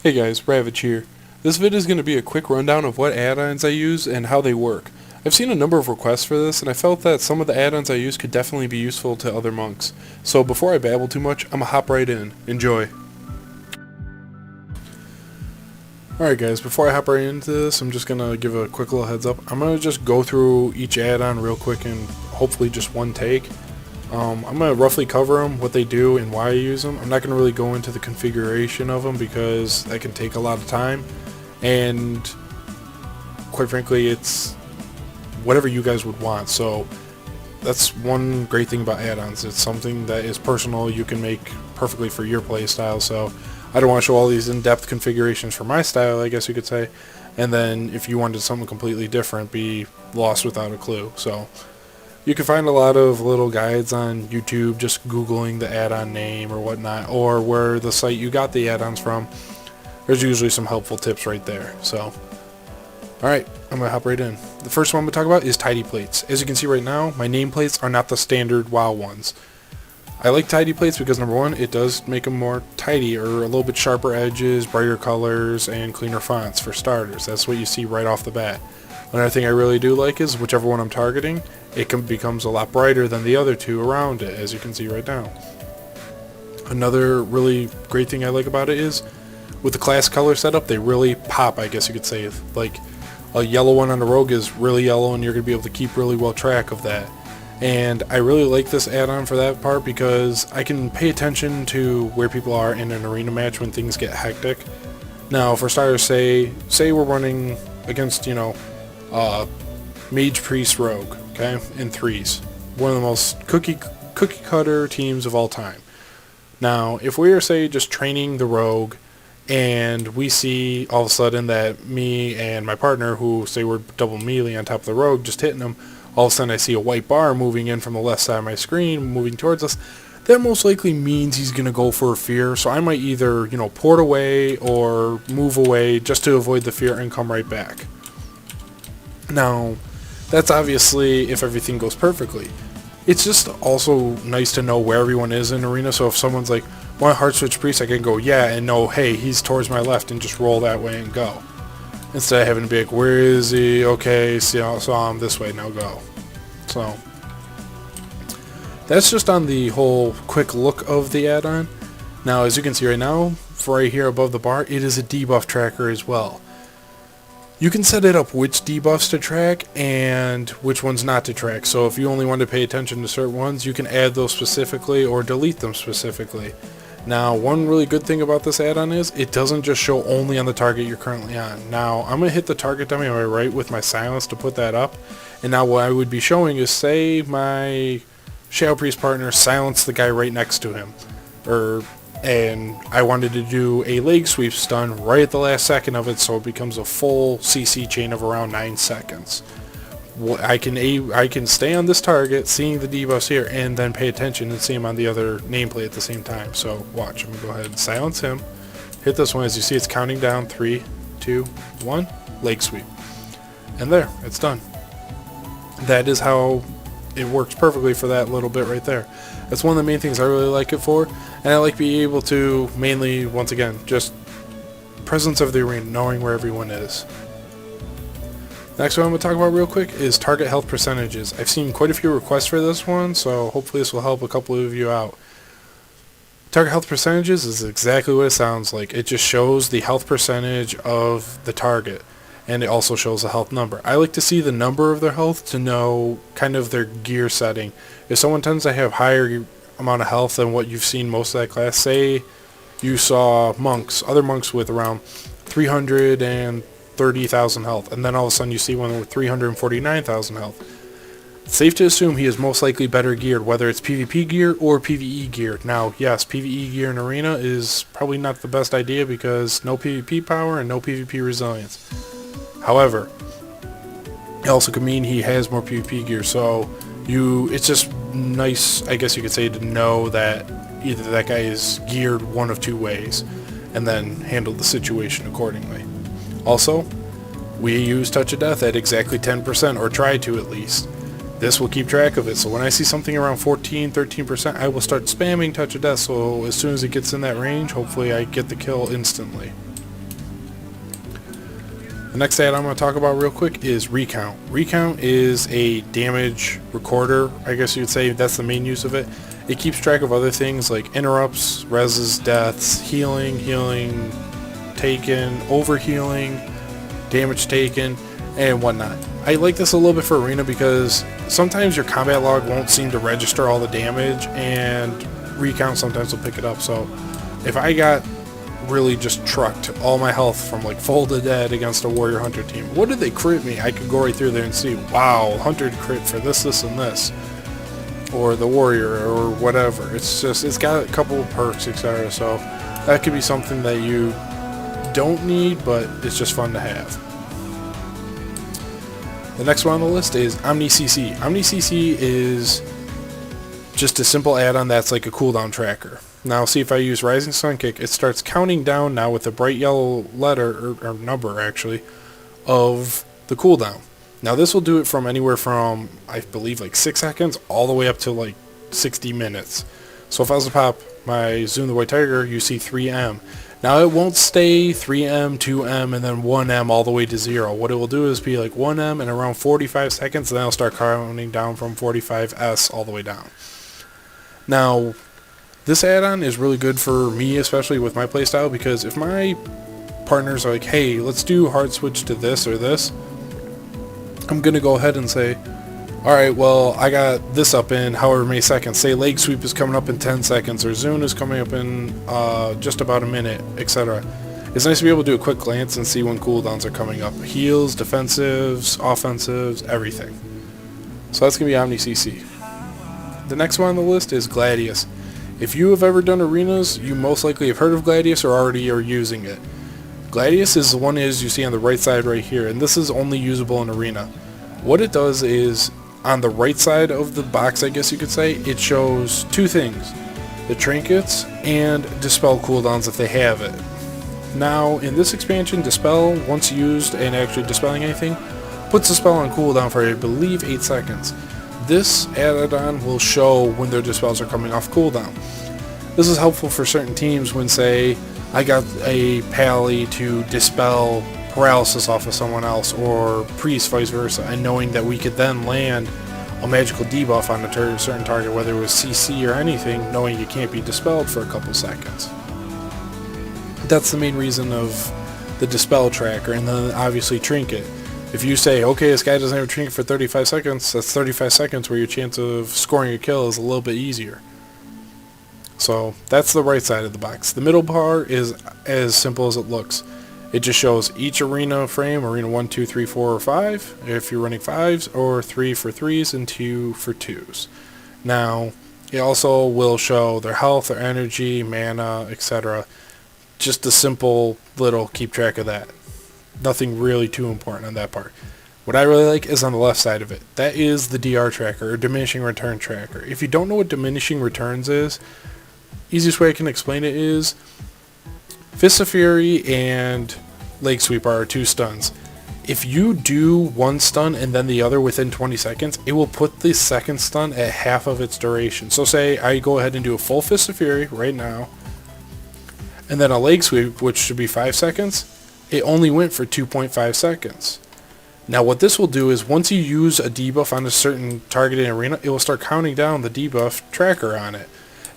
Hey guys, Ravedge here. This vid is going to be a quick rundown of what add-ons I use and how they work. I've seen a number of requests for this, and I felt that some of the add-ons I use could definitely be useful to other monks. So before I babble too much, I'm going to hop right in. Enjoy. Alright guys, before I hop right into this, I'm just going to give a quick little heads up. I'm going to just go through each add-on real quick in hopefully just one take. I'm going to roughly cover them, what they do, and why I use them. I'm not going to really go into the configuration of them because that can take a lot of time. And quite frankly, it's whatever you guys would want. So that's one great thing about add-ons. It's something that is personal. You can make perfectly for your playstyle. So I don't want to show all these in-depth configurations for my style, I guess you could say. And then if you wanted something completely different, be lost without a clue. So you can find a lot of little guides on YouTube, just Googling the add-on name or whatnot, or where the site you got the add-ons from. There's usually some helpful tips right there. So, alright, I'm going to hop right in. The first one I'm going to talk about is tidy plates. As you can see right now, my nameplates are not the standard WoW ones. I like tidy plates because number one, it does make them more tidy, or a little bit sharper edges, brighter colors, and cleaner fonts for starters. That's what you see right off the bat. Another thing I really do like is whichever one I'm targeting, it becomes a lot brighter than the other two around it, as you can see right now. Another really great thing I like about it is with the class color setup, they really pop, I guess you could say. Like a yellow one on the rogue is really yellow, and you're going to be able to keep really well track of that. And I really like this add-on for that part because I can pay attention to where people are in an arena match when things get hectic. Now, for starters, say we're running against, Mage Priest Rogue, okay, in threes. One of the most cookie cutter teams of all time. Now, if we are, say, just training the Rogue, and we see all of a sudden that me and my partner, who say we're double melee on top of the Rogue, just hitting them, all of a sudden I see a white bar moving in from the left side of my screen, moving towards us, that most likely means he's going to go for a fear, so I might either, port away or move away just to avoid the fear and come right back. Now, that's obviously if everything goes perfectly. It's just also nice to know where everyone is in arena, so if someone's like, want Heart Switch Priest, I can go, yeah, and know, hey, he's towards my left, and just roll that way and go. Instead of having to be like, where is he? Okay, so I'm this way, now go. So, that's just on the whole quick look of the add-on. Now, as you can see right now, right here above the bar, it is a debuff tracker as well. You can set it up which debuffs to track and which ones not to track. So if you only want to pay attention to certain ones, you can add those specifically or delete them specifically. Now, one really good thing about this add-on is it doesn't just show only on the target you're currently on. Now, I'm going to hit the target dummy on my right with my silence to put that up. And now what I would be showing is, say my Shadow Priest partner silenced the guy right next to him. And I wanted to do a leg sweep stun right at the last second of it, so it becomes a full CC chain of around 9 seconds. I can stay on this target, seeing the debuffs here, and then pay attention and see him on the other nameplate at the same time. So watch, I'm going to go ahead and silence him. Hit this one, as you see it's counting down, 3, 2, 1, leg sweep. And there, it's done. That is how it works perfectly for that little bit right there. That's one of the main things I really like it for, and I like being able to mainly, once again, just presence of the arena, knowing where everyone is. Next one I'm going to talk about real quick is target health percentages. I've seen quite a few requests for this one, so hopefully this will help a couple of you out. Target health percentages is exactly what it sounds like. It just shows the health percentage of the target, and it also shows the health number. I like to see the number of their health to know kind of their gear setting. If someone tends to have higher amount of health than what you've seen most of that class, say you saw other monks with around 330,000 health, and then all of a sudden you see one with 349,000 health. It's safe to assume he is most likely better geared, whether it's PvP gear or PvE gear. Now, yes, PvE gear in arena is probably not the best idea because no PvP power and no PvP resilience. However, it also could mean he has more PvP gear, so it's just nice, I guess you could say, to know that either that guy is geared one of two ways, and then handle the situation accordingly. Also, we use Touch of Death at exactly 10%, or try to at least. This will keep track of it, so when I see something around 14, 13%, I will start spamming Touch of Death, so as soon as it gets in that range, hopefully I get the kill instantly. The next add I'm going to talk about real quick is Recount. Recount is a damage recorder, I guess you would say. That's the main use of it. It keeps track of other things like interrupts, reses, deaths, healing taken, overhealing, damage taken, and whatnot. I like this a little bit for Arena because sometimes your combat log won't seem to register all the damage, and Recount sometimes will pick it up. So if I got really just trucked all my health from like full to dead against a warrior hunter team, what did they crit me? I could go right through there and see, wow, hunter crit for this, and this, or the warrior, or whatever. It's got a couple of perks, etc. So that could be something that you don't need, but it's just fun to have. The next one on the list is OmniCC. OmniCC is just a simple add-on that's like a cooldown tracker. Now see, if I use Rising Sun Kick, it starts counting down now with a bright yellow letter, or number actually, of the cooldown. Now this will do it from anywhere from, I believe, like 6 seconds all the way up to like 60 minutes. So if I was to pop my Zoom the White Tiger, you see 3M. Now it won't stay 3M, 2M, and then 1M all the way to 0. What it will do is be like 1M and around 45 seconds, and then it'll start counting down from 45S all the way down. Now, this add-on is really good for me, especially with my playstyle, because if my partners are like, hey, let's do hard switch to this or this, I'm going to go ahead and say, alright, well, I got this up in however many seconds. Say leg sweep is coming up in 10 seconds, or Zune is coming up in just about a minute, etc. It's nice to be able to do a quick glance and see when cooldowns are coming up. Heals, defensives, offensives, everything. So that's going to be OmniCC. The next one on the list is Gladius. If you have ever done arenas, you most likely have heard of Gladius or already are using it. Gladius is the one you see on the right side right here, and this is only usable in arena. What it does is, on the right side of the box, I guess you could say, it shows two things: the trinkets and dispel cooldowns if they have it. Now, in this expansion, dispel, once used and actually dispelling anything, puts the spell on cooldown for, I believe, 8 seconds. This add-on will show when their dispels are coming off cooldown. This is helpful for certain teams when, say, I got a pally to dispel paralysis off of someone else, or priest, vice versa, and knowing that we could then land a magical debuff on a certain target, whether it was CC or anything, knowing you can't be dispelled for a couple seconds. That's the main reason of the dispel tracker, and then obviously trinket. If you say, okay, this guy doesn't have a trinket for 35 seconds, that's 35 seconds where your chance of scoring a kill is a little bit easier. So that's the right side of the box. The middle part is as simple as it looks. It just shows each arena frame, arena 1, 2, 3, 4, or 5, if you're running 5s, or 3 for 3s and 2 for 2s. Now, it also will show their health, their energy, mana, etc. Just a simple little keep track of that. Nothing really too important on that part. What I really like is on the left side of it. That is the DR tracker, or diminishing return tracker. If you don't know what diminishing returns is, easiest way I can explain it is Fist of Fury and Leg Sweep are 2 stuns. If you do one stun and then the other within 20 seconds, it will put the second stun at half of its duration. So say I go ahead and do a full Fist of Fury right now, and then a Leg Sweep, which should be 5 seconds, it only went for 2.5 seconds. Now what this will do is, once you use a debuff on a certain target in arena, it will start counting down the debuff tracker on it.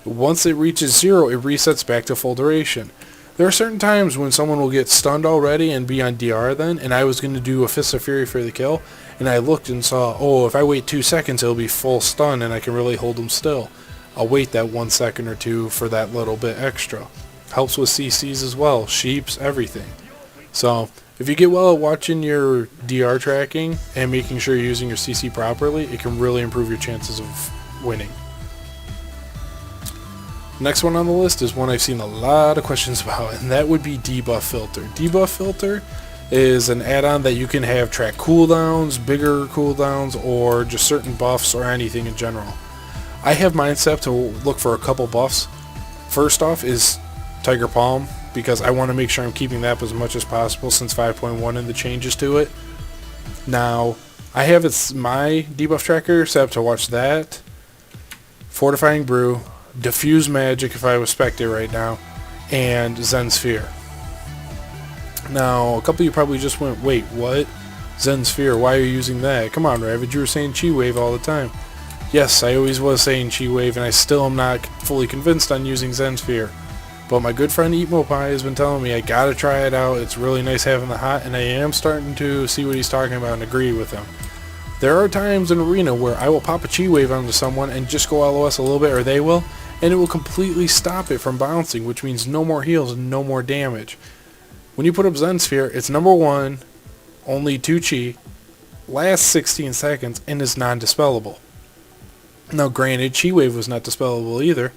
Once it reaches 0, it resets back to full duration. There are certain times when someone will get stunned already and be on DR then, and I was going to do a Fist of Fury for the kill, and I looked and saw, oh, if I wait 2 seconds it'll be full stun and I can really hold them still. I'll wait that 1 second or 2 for that little bit extra. Helps with CCs as well, sheeps, everything. So, if you get well at watching your DR tracking and making sure you're using your CC properly, it can really improve your chances of winning. Next one on the list is one I've seen a lot of questions about, and that would be Debuff Filter. Debuff Filter is an add-on that you can have track cooldowns, bigger cooldowns, or just certain buffs or anything in general. I have mine set to look for a couple buffs. First off is Tiger Palm, because I want to make sure I'm keeping that up as much as possible since 5.1 and the changes to it. Now, I have my debuff tracker set up to watch that, Fortifying Brew, Diffuse Magic if I was Spectre right now, and Zen Sphere. Now, a couple of you probably just went, wait, what? Zen Sphere, why are you using that? Come on, Ravedge, you were saying Chi Wave all the time. Yes, I always was saying Chi Wave, and I still am not fully convinced on using Zen Sphere. But my good friend Eat Mo Pie has been telling me I gotta try it out. It's really nice having the hot, and I am starting to see what he's talking about and agree with him. There are times in Arena where I will pop a Chi Wave onto someone and just go LOS a little bit, or they will, and it will completely stop it from bouncing, which means no more heals and no more damage. When you put up Zen Sphere, it's number 1, only 2 Chi, lasts 16 seconds, and is non-dispellable. Now granted, Chi Wave was not dispellable either,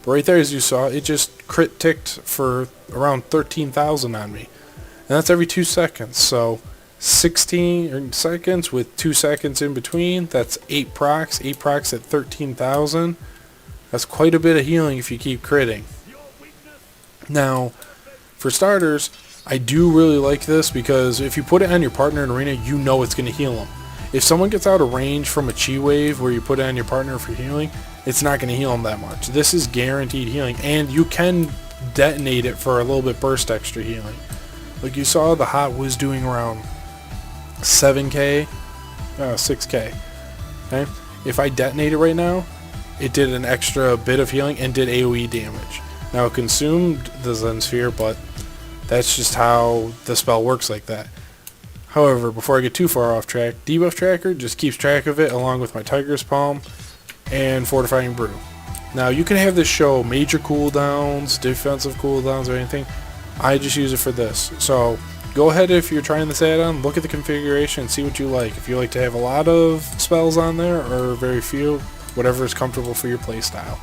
but right there as you saw, it just crit ticked for around 13,000 on me. And that's every 2 seconds, so 16 seconds with 2 seconds in between, that's 8 procs, 8 procs at 13,000. That's quite a bit of healing if you keep critting. Now, for starters, I do really like this because if you put it on your partner in Arena, you know it's going to heal them. If someone gets out of range from a Chi Wave where you put it on your partner for healing, it's not going to heal them that much. This is guaranteed healing, and you can detonate it for a little bit burst extra healing. Like you saw, the hot was doing around 7k, 6k. Okay? If I detonate it right now, it did an extra bit of healing and did AoE damage. Now it consumed the Zen Sphere, but that's just how the spell works like that. However, before I get too far off track, Debuff Tracker just keeps track of it along with my Tiger's Palm and Fortifying Brew. Now you can have this show major cooldowns, defensive cooldowns, or anything. I just use it for this. So go ahead if you're trying this add-on, look at the configuration and see what you like. If you like to have a lot of spells on there or very few, whatever is comfortable for your playstyle.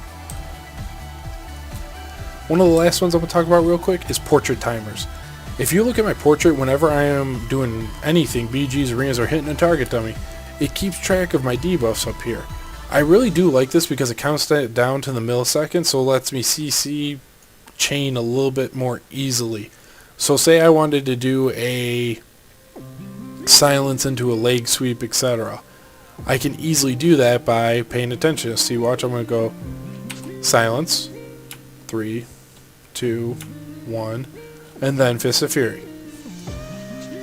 One of the last ones I'm going to talk about real quick is portrait timers. If you look at my portrait whenever I am doing anything, BGs, arenas, or hitting a target dummy, it keeps track of my debuffs up here. I really do like this because it counts that down to the millisecond, so it lets me CC chain a little bit more easily. So say I wanted to do a silence into a leg sweep, etc. I can easily do that by paying attention. See, watch, I'm going to go silence, 3, 2, 1, and then Fist of Fury.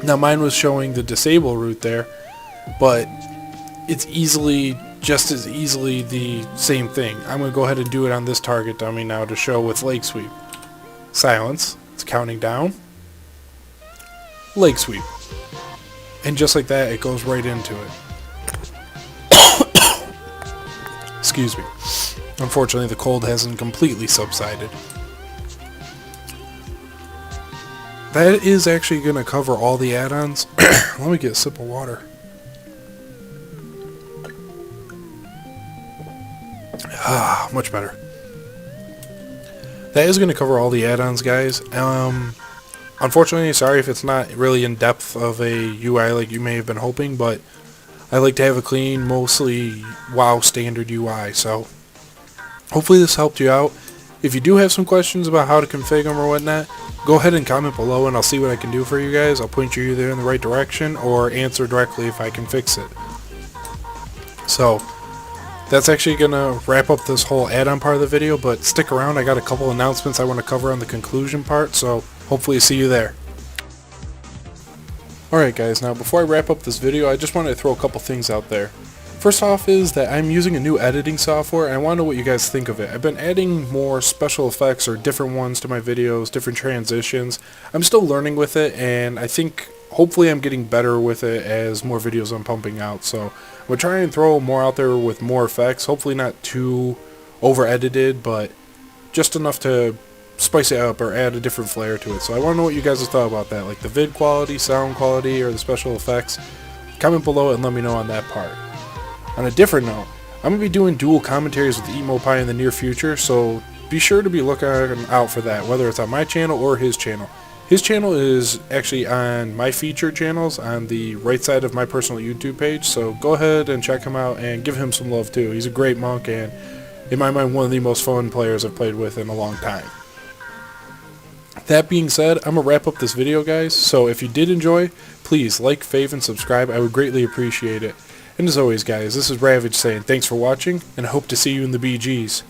Now mine was showing the disable route there, but it's just as easily the same thing. I'm going to go ahead and do it on this target dummy now to show with leg sweep. Silence, it's counting down, leg sweep, and just like that it goes right into it. Excuse me. Unfortunately, the cold hasn't completely subsided. That is actually going to cover all the add-ons. Let me get a sip of water. Ah, much better. That is going to cover all the add-ons, guys. Unfortunately, sorry if it's not really in depth of a UI like you may have been hoping, but I like to have a clean, mostly WoW standard UI, so hopefully this helped you out. If you do have some questions about how to configure them or whatnot, go ahead and comment below and I'll see what I can do for you guys. I'll point you either in the right direction or answer directly if I can fix it. So, that's actually going to wrap up this whole add-on part of the video, but stick around. I got a couple announcements I want to cover on the conclusion part, so hopefully see you there. Alright guys, now before I wrap up this video, I just wanted to throw a couple things out there. First off is that I'm using a new editing software and I want to know what you guys think of it. I've been adding more special effects or different ones to my videos, different transitions. I'm still learning with it and I think hopefully I'm getting better with it as more videos I'm pumping out. So I'm going to try and throw more out there with more effects, hopefully not too over edited, but just enough to spice it up or add a different flair to it. So I want to know what you guys have thought about that, like the vid quality, sound quality, or the special effects. Comment below and let me know on that part. On a different note, I'm going to be doing dual commentaries with Eat Mo Pie in the near future, so be sure to be looking out for that, whether it's on my channel or his channel. His channel is actually on my featured channels on the right side of my personal YouTube page, so go ahead and check him out and give him some love too. He's a great monk and, in my mind, one of the most fun players I've played with in a long time. That being said, I'm going to wrap up this video, guys, so if you did enjoy, please like, fave, and subscribe. I would greatly appreciate it. And as always, guys, this is Ravedge saying thanks for watching, and I hope to see you in the BGs.